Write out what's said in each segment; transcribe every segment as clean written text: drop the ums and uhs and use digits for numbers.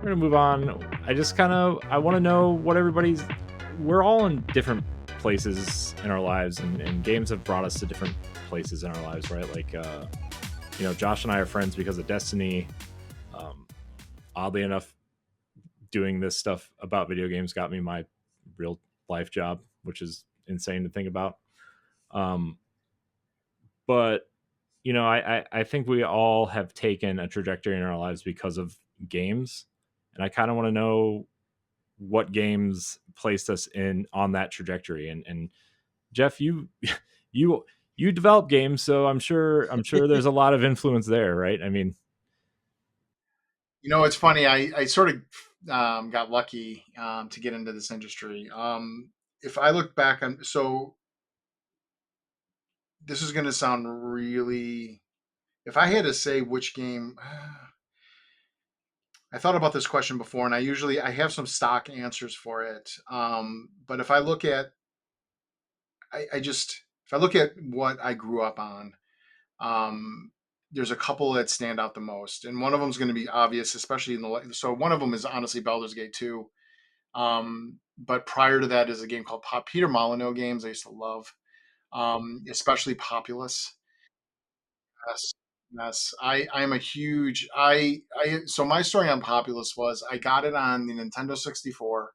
we're gonna move on. I want to know what everybody's. We're all in different places in our lives, and games have brought us to different places in our lives, right? Like, Josh and I are friends because of Destiny. Um, Oddly enough, doing this stuff about video games got me my real life job, which is insane to think about. Um, but I think we all have taken a trajectory in our lives because of games, and I kind of want to know what games placed us in on that trajectory. And Jeff, you you develop games, so I'm sure there's a lot of influence there, right? I mean, It's funny. I sort of got lucky to get into this industry. If I look back on, so this is going to sound really, if I had to say which game, I thought about this question before, and I have some stock answers for it. But if I look at, I just, if I look at what I grew up on, um, there's a couple that stand out the most, and one of them is going to be obvious, especially in the. So one of them is honestly Baldur's Gate 2. But prior to that is a game called Peter Molyneux games I used to love, especially Populous. Yes, yes. I am a huge I so my story on Populous was I got it on the Nintendo 64,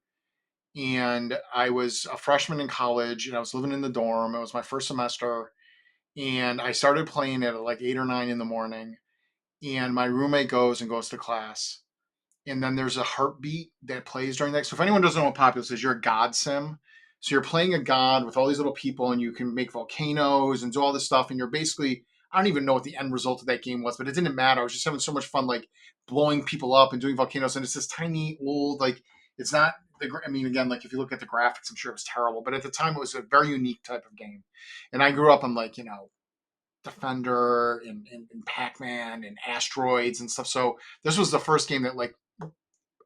and I was a freshman in college and I was living in the dorm. It was my first semester, and I started playing it at like 8 or 9 in the morning, and my roommate goes to class, and then there's a heartbeat that plays during that. So if anyone doesn't know what Populous is, you're a god sim. So you're playing a god with all these little people, and you can make volcanoes and do all this stuff. And you're basically, I don't even know what the end result of that game was, but it didn't matter. I was just having so much fun, like blowing people up and doing volcanoes. And it's this tiny old, like it's not. I mean, again, like if you look at the graphics, I'm sure it was terrible, but at the time it was a very unique type of game. And I grew up on like Defender and Pac-Man and Asteroids and stuff. So this was the first game that like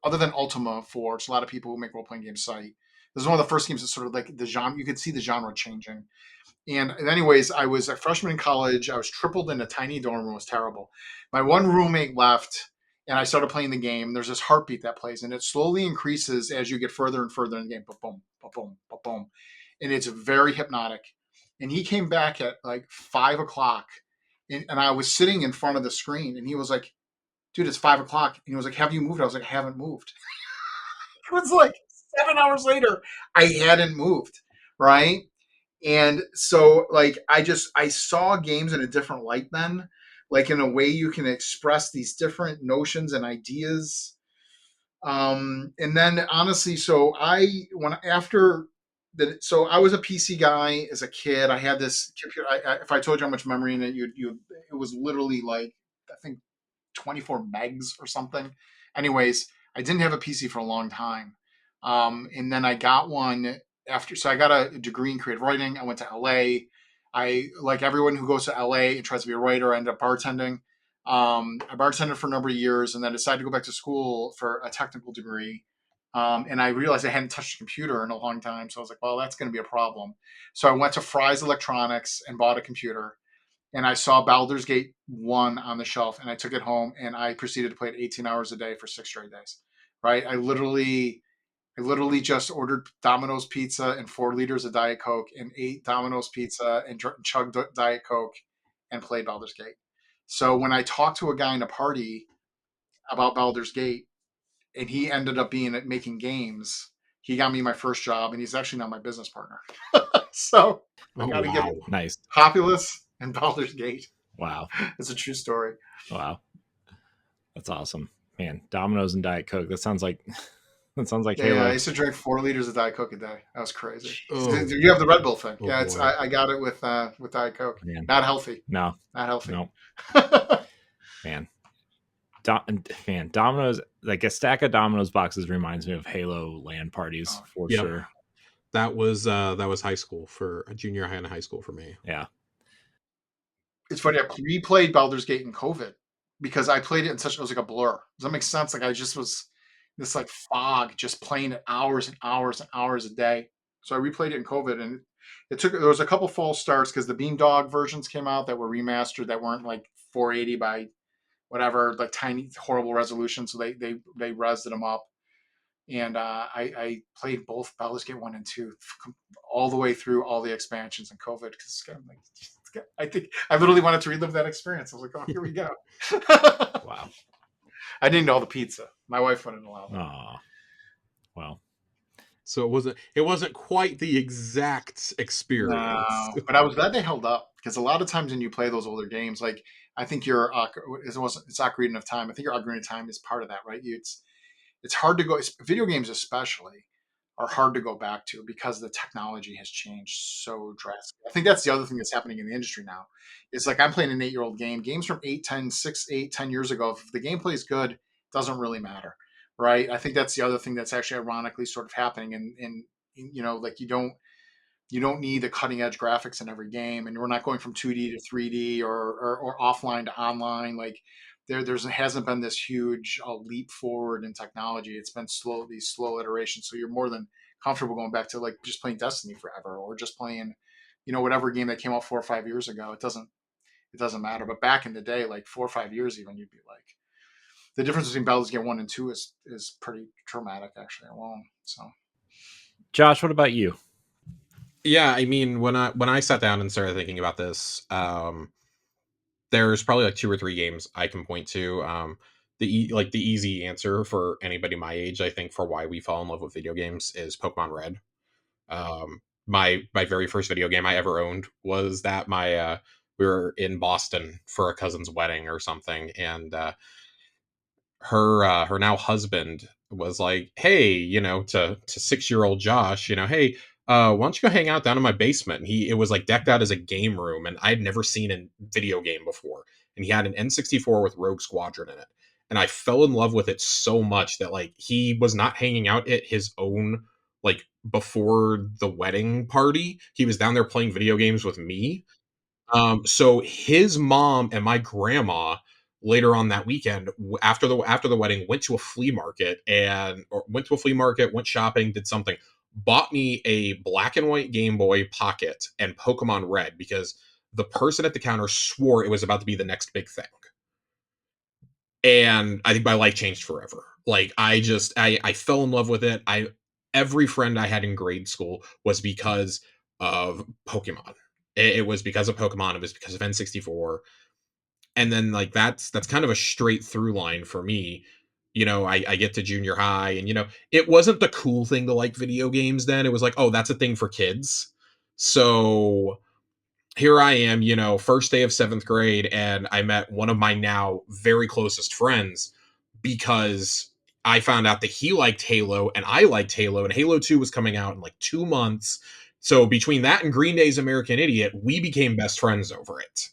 other than Ultima, for which a lot of people who make role playing games cite. This is one of the first games that sort of like the genre. You could see the genre changing. And anyways, I was a freshman in college. I was tripled in a tiny dorm room. It was terrible. My one roommate left, and I started playing the game. There's this heartbeat that plays, and it slowly increases as you get further and further in the game. Boom, boom, boom, and it's very hypnotic. And he came back at like 5 o'clock, and I was sitting in front of the screen, and he was like, "Dude, it's 5 o'clock." And he was like, "Have you moved?" I was like, "I haven't moved." It was like 7 hours later, I hadn't moved, right? And so, like, I saw games in a different light then, like in a way you can express these different notions and ideas. And then honestly, so I when after that, so I was a PC guy as a kid. I had this computer. If I told you how much memory in it, it was literally like I think 24 megs or something. Anyways, I didn't have a PC for a long time. And then I got one after, so I got a degree in creative writing. I went to LA. Like everyone who goes to LA and tries to be a writer, I ended up bartending. I bartended for a number of years and then decided to go back to school for a technical degree. And I realized I hadn't touched a computer in a long time. So I was like, well, that's going to be a problem. So I went to Fry's Electronics and bought a computer, and I saw Baldur's Gate 1 on the shelf, and I took it home and I proceeded to play it 18 hours a day for 6 straight days. Right? I literally just ordered Domino's pizza and 4 liters of Diet Coke and ate Domino's pizza and chugged Diet Coke and played Baldur's Gate. So when I talked to a guy in a party about Baldur's Gate, and he ended up being at making games, he got me my first job, and he's actually now my business partner. So I Oh got to give wow. it nice. Populous and Baldur's Gate. Wow. It's a true story. Wow. That's awesome. Man, Domino's and Diet Coke. That sounds like that sounds like Yeah, I Halo. used to drink 4 liters of Diet Coke a day. That was crazy. Oh, You have the Red Bull thing. oh Yeah, boy. I got it with Diet Coke. Man. Not healthy. No. Not healthy. No. Man. Man, Domino's, like a stack of Domino's boxes reminds me of Halo LAN parties for Yep. sure. That was high school for a junior high and high school for me. Yeah. It's funny. I replayed Baldur's Gate in COVID because I played it in such, it was like a blur. Does that make sense? Like I just was this like fog, just playing it hours and hours and hours a day. So I replayed it in COVID, and there was a couple false starts because the Beamdog versions came out that were remastered that weren't like 480 by whatever, like tiny horrible resolution. So they rezzed them up, and I played both Baldur's Gate 1 and 2 all the way through all the expansions in COVID because I'm like, I think I literally wanted to relive that experience. I was like, oh, here we go. Wow. I didn't know the pizza. My wife wouldn't allow that. Aw. Well. So it wasn't quite the exact experience. No, but I was glad they held up because a lot of times when you play those older games, like I think your it's Ocarina of Time. I think your Ocarina of Time is part of that, right? It's hard to go. Video games especially are hard to go back to because the technology has changed so drastically. I think that's the other thing that's happening in the industry now. It's like I'm playing an 8-year-old game. Games from 10 years ago. If the gameplay is good, it doesn't really matter, right? I think that's the other thing that's actually ironically sort of happening. And like you don't need the cutting edge graphics in every game, and we're not going from 2D to 3D or offline to online. Like there hasn't been this huge leap forward in technology. It's been these slow iterations. So you're more than comfortable going back to like just playing Destiny forever or just playing, whatever game that came out 4 or 5 years ago. It doesn't matter. But back in the day, like 4 or 5 years even, you'd be like, the difference between Baldur's Gate 1 and 2 is pretty traumatic actually alone. So, Josh, what about you? Yeah, I mean, when I sat down and started thinking about this, there's probably like 2 or 3 games I can point to. The easy answer for anybody my age, I think, for why we fell in love with video games is Pokemon Red. My very first video game I ever owned was that. We were in Boston for a cousin's wedding or something, and her now husband was like, hey, to 6-year-old Josh, hey, why don't you go hang out down in my basement? And it was like decked out as a game room, and I'd never seen a video game before. And he had an N64 with Rogue Squadron in it. And I fell in love with it so much that like he was not hanging out at his own, like, before the wedding party. He was down there playing video games with me. So his mom and my grandma later on that weekend, after the wedding, went to a flea market went shopping, did something, bought me a black and white Game Boy Pocket and Pokemon Red because the person at the counter swore it was about to be the next big thing. And I think my life changed forever. Like I fell in love with it. Every friend I had in grade school was because of Pokemon. It was because of Pokemon. It was because of N64. And then like that's kind of a straight through line for me. I get to junior high, and it wasn't the cool thing to like video games then. It was like, oh, that's a thing for kids. So here I am, first day of 7th grade, and I met one of my now very closest friends because I found out that he liked Halo and I liked Halo, and Halo 2 was coming out in like 2 months. So between that and Green Day's American Idiot, we became best friends over it.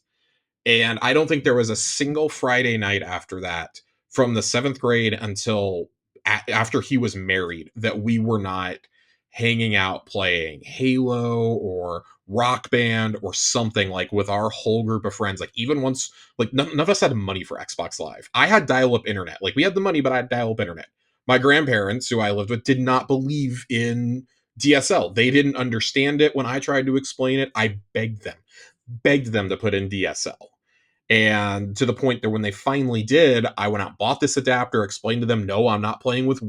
And I don't think there was a single Friday night after that, from the 7th grade until after he was married, that we were not hanging out playing Halo or Rock Band or something, like with our whole group of friends. Like even once, like none of us had money for Xbox Live. I had dial-up internet. Like we had the money, but I had dial-up internet. My grandparents, who I lived with, did not believe in DSL. They didn't understand it when I tried to explain it. I begged them to put in DSL. And to the point that when they finally did, I went out, bought this adapter, explained to them, no, I'm not playing with,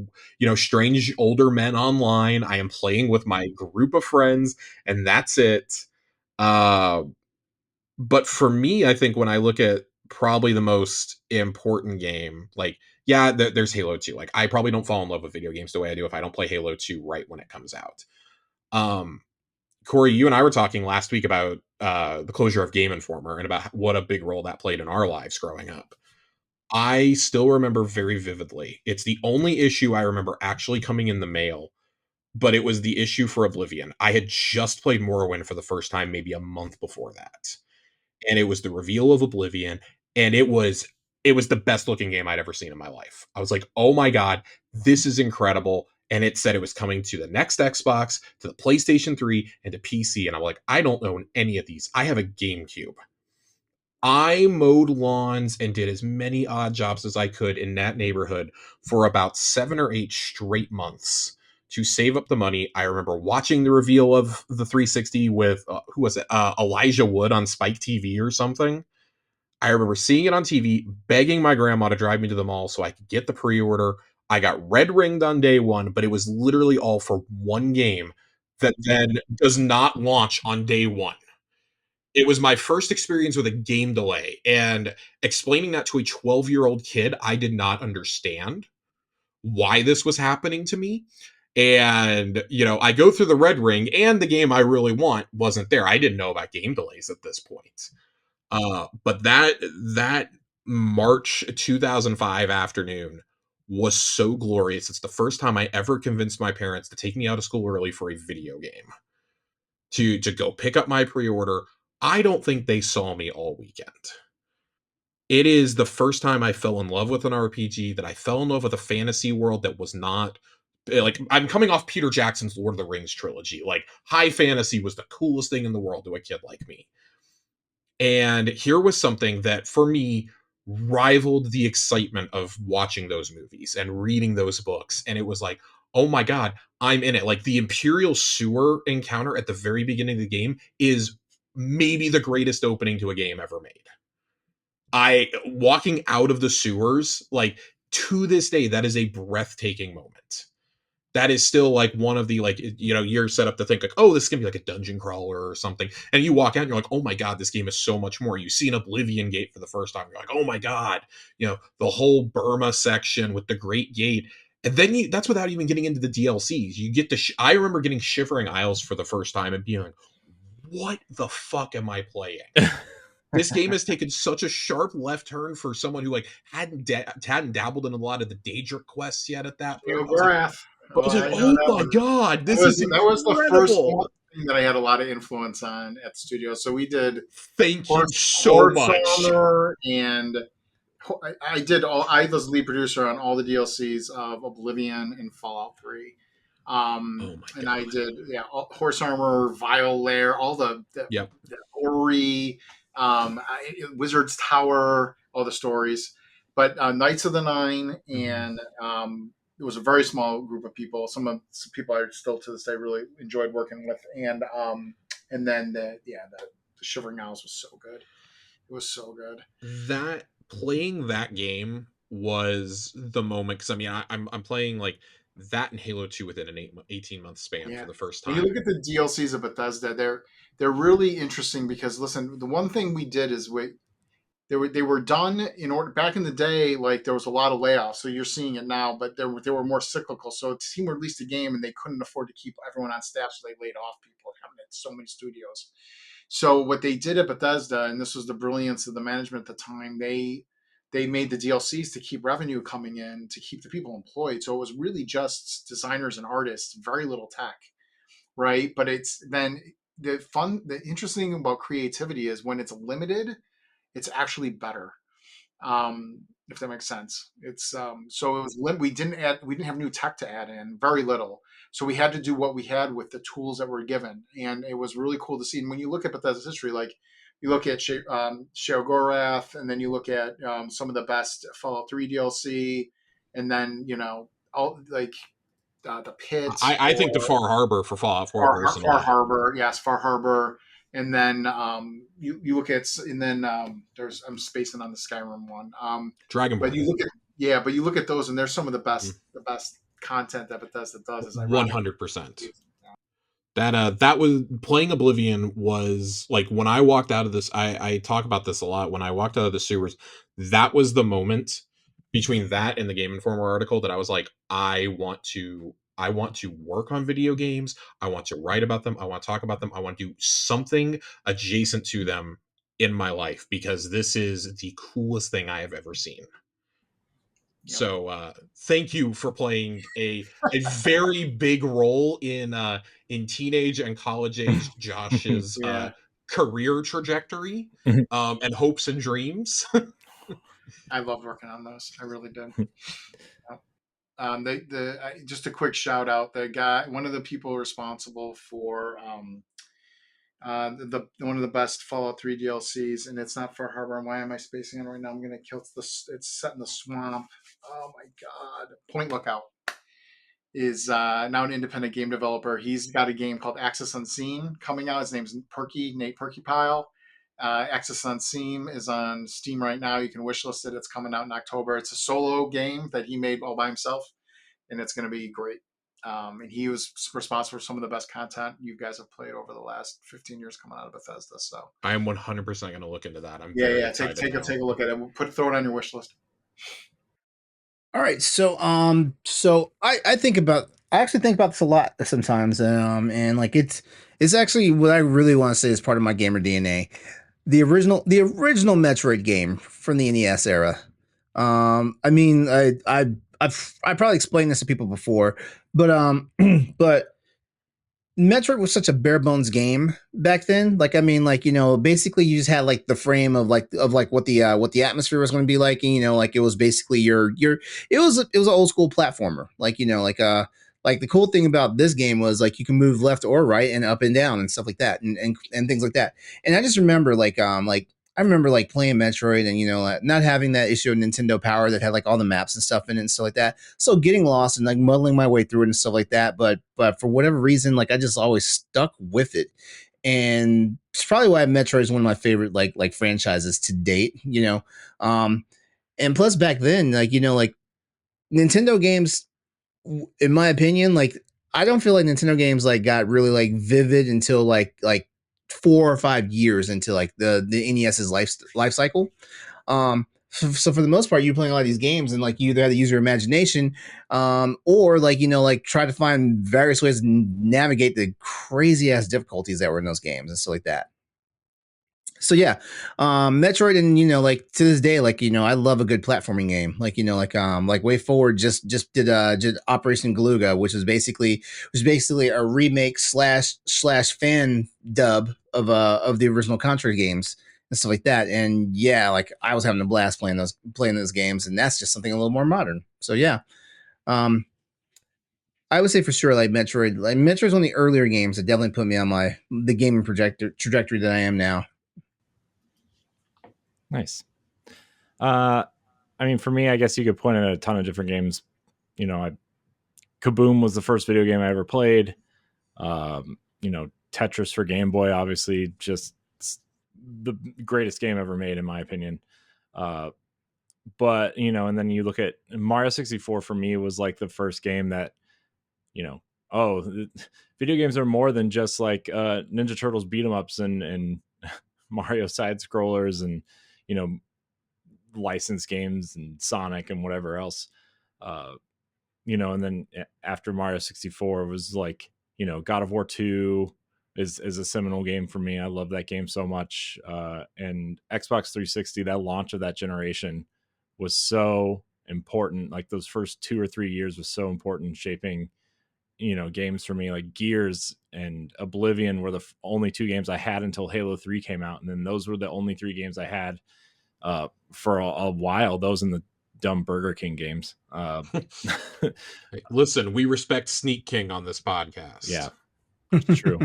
strange older men online. I am playing with my group of friends, and that's it. But for me, I think when I look at probably the most important game, like, yeah, there's Halo 2. Like, I probably don't fall in love with video games the way I do if I don't play Halo 2 right when it comes out. Corey, you and I were talking last week about the closure of Game Informer and about what a big role that played in our lives growing up. I still remember very vividly. It's the only issue I remember actually coming in the mail, but it was the issue for Oblivion. I had just played Morrowind for the first time maybe a month before that. And it was the reveal of Oblivion, and it was the best looking game I'd ever seen in my life. I was like, oh my God, this is incredible. And it said it was coming to the next Xbox, to the PlayStation 3, and to PC. And I'm like, I don't own any of these. I have a GameCube. I mowed lawns and did as many odd jobs as I could in that neighborhood for about 7 or 8 straight months to save up the money. I remember watching the reveal of the 360 with, who was it? Elijah Wood on Spike TV or something. I remember seeing it on TV, begging my grandma to drive me to the mall so I could get the pre-order. I got red ringed on day one, but it was literally all for one game that then does not launch on day one. It was my first experience with a game delay, and explaining that to a 12-year-old kid, I did not understand why this was happening to me. And, I go through the red ring, and the game I really want wasn't there. I didn't know about game delays at this point. But that March 2005 afternoon was so glorious. It's the first time I ever convinced my parents to take me out of school early for a video game to go pick up my pre-order. I don't think they saw me all weekend. It is the first time I fell in love with an RPG, that I fell in love with a fantasy world that was not like, I'm coming off Peter Jackson's Lord of the Rings trilogy. Like, high fantasy was the coolest thing in the world to a kid like me. And here was something that for me rivaled the excitement of watching those movies and reading those books. And it was like, oh my God, I'm in it. Like, the Imperial sewer encounter at the very beginning of the game is maybe the greatest opening to a game ever made. I walking out of the sewers, like, to this day, that is a breathtaking moment. That is still like one of the, like, you're set up to think like, oh, this is gonna be like a dungeon crawler or something, and you walk out and you're like, oh my God, this game is so much more. You see an Oblivion Gate for the first time, you're like, oh my God, the whole Burma section with the Great Gate. And then that's without even getting into the DLCs. You get to I remember getting Shivering Isles for the first time and being like, what the fuck am I playing? This game has taken such a sharp left turn for someone who, like, hadn't dabbled in a lot of the Daedric quests yet at that point. Gorath. But I was like, I know oh that my one. God, this is That was the first incredible. thing that I had a lot of influence on at the studio. So we did Thank you so Horse much. Armor, and I was lead producer on all the DLCs of Oblivion and Fallout 3. Oh my And I God. did, Horse Armor, Vile Lair, all Yep. the Ori, Wizard's Tower, all the stories. But Knights of the Nine, and it was a very small group of people. Some people I still to this day really enjoyed working with, and then the Shivering Isles was so good. It was so good. That playing that game was the moment, because I mean, I'm playing like that and Halo 2 within an 18-month span Yeah. for the first When you time. look at the DLCs of Bethesda, they're really interesting because, listen, the one thing we did is they were done in order back in the day. Like, there was a lot of layoffs, so you're seeing it now, but they were more cyclical. So a team released a game and they couldn't afford to keep everyone on staff, so they laid off people. Having at so many studios. So what they did at Bethesda, and this was the brilliance of the management at the time, they made the DLCs to keep revenue coming in, to keep the people employed. So it was really just designers and artists, very little tech, right? But it's then the interesting thing about creativity is when it's limited, it's actually better. If that makes sense. It's so it was we didn't have new tech to add in, very little. So we had to do what we had with the tools that were given, and it was really cool to see. And when you look at Bethesda's history, like you look at Sheogorath, and then you look at some of the best Fallout 3 DLC, and then all like the pit I think the or Far Harbor for Fallout 4 Far personally. Harbor, yes, Far Harbor, and then you look at, and then there's I'm spacing on the Skyrim one, but Dragonborn. but you look at those, and there's some of Mm. the best content that Bethesda does. Is ironic. 100%. That was playing Oblivion was like, when I walked out of this, I talk about this a lot. When I walked out of the sewers, that was the moment between that and the Game Informer article that I was like, I want to work on video games. I want to write about them. I want to talk about them. I want to do something adjacent to them in my life, because this is the coolest thing I have ever seen. Yep. So thank you for playing a very big role in teenage and college age Josh's Yeah, career trajectory, and hopes and dreams. I loved working on those. I really did. Just a quick shout out. One of the people responsible for the one of the best Fallout 3 DLCs, and it's not Far Harbor. And why am I spacing on right now? I'm gonna kill it's set in the swamp. Oh my god! Point Lookout is now an independent game developer. He's got a game called Access Unseen coming out. His name's Nate Perkypile. Axis on Steam is on Steam right now. You can wishlist it. It's coming out in October. It's a solo game that he made all by himself, and it's going to be great. And he was responsible for some of the best content you guys have played over the last 15 years coming out of Bethesda. So I am 100% going to look into that. I'm yeah, very yeah. excited. Take a look at it. Throw it on your wish list. All right, so I actually think about this a lot sometimes, and like it's actually what I really want to say is part of my gamer DNA. The original Metroid game from the NES era. I mean, I've probably explained this to people before, but but Metroid was such a bare bones game back then. Like, I mean, like, you know, basically you just had like the frame of what the atmosphere was going to be like. And, you know, like it was basically it was an old school platformer. Like, you know, like the cool thing about this game was like you can move left or right and up and down and stuff like that and things like that. And I just remember I remember like playing Metroid and, you know, not having that issue of Nintendo Power that had like all the maps and stuff in it and stuff like that. So getting lost and like muddling my way through it and stuff like that. But for whatever reason, like I just always stuck with it. And it's probably why Metroid is one of my favorite like franchises to date, you know. And plus back then, like, you know, like Nintendo games, in my opinion, like I don't feel like Nintendo games like got really like vivid until like 4 or 5 years into like the NES's life cycle. So for the most part, you're playing a lot of these games and like you either had to use your imagination, or like, you know, like try to find various ways to navigate the crazy ass difficulties that were in those games and stuff like that. So yeah, Metroid, and you know, like to this day, like, you know, I love a good platforming game. Like, you know, like Way Forward just did Operation Galuga, which was basically a remake slash fan dub of the original Contra games and stuff like that. And yeah, like I was having a blast playing those games, and that's just something a little more modern. So yeah, I would say for sure, like Metroid. Like Metroid's one of the earlier games that definitely put me on the gaming trajectory that I am now. Nice. I mean, for me, I guess you could point at a ton of different games. You know, Kaboom was the first video game I ever played. You know, Tetris for Game Boy, obviously, just the greatest game ever made, in my opinion. But, you know, and then you look at Mario 64 for me was like the first game that, you know, video games are more than just like Ninja Turtles beat 'em ups and Mario side scrollers and, you know, licensed games and Sonic and whatever else. You know, and then after Mario 64 was like, you know, God of War 2 is a seminal game for me. I love that game so much. And Xbox 360, that launch of that generation was so important. Like those first 2 or 3 years was so important shaping, you know, games for me. Like Gears and Oblivion were the only 2 games I had until Halo 3 came out. And then those were the only 3 games I had for a while. Those in the dumb Burger King games. Listen, we respect Sneak King on this podcast. Yeah, it's true.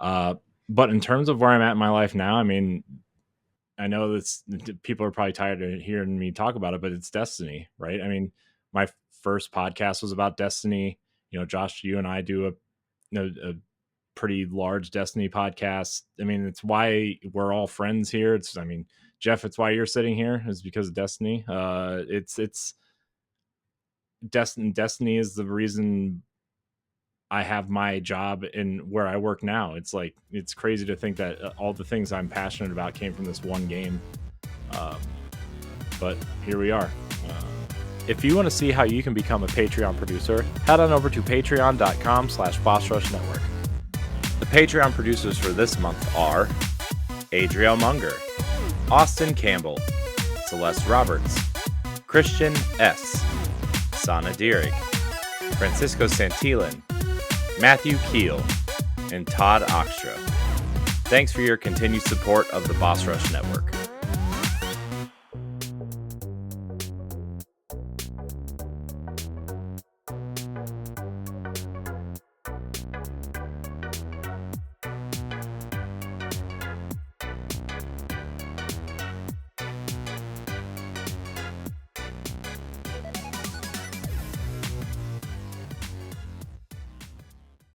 But in terms of where I'm at in my life now, I mean, I know that people are probably tired of hearing me talk about it, but it's Destiny, right? I mean, my first podcast was about Destiny. You know, Josh, you and I do a pretty large Destiny podcast. I mean, it's why we're all friends here. I mean, Jeff, it's why you're sitting here is because of Destiny. It's Destiny is the reason I have my job in where I work now. It's like, it's crazy to think that all the things I'm passionate about came from this one game. But here we are. If you want to see how you can become a Patreon producer, head on over to patreon.com/BossRushNetwork. The Patreon producers for this month are Adriel Munger, Austin Campbell, Celeste Roberts, Christian S., Sana Dierig, Francisco Santillan, Matthew Keel, and Todd Oxtra. Thanks for your continued support of the Boss Rush Network.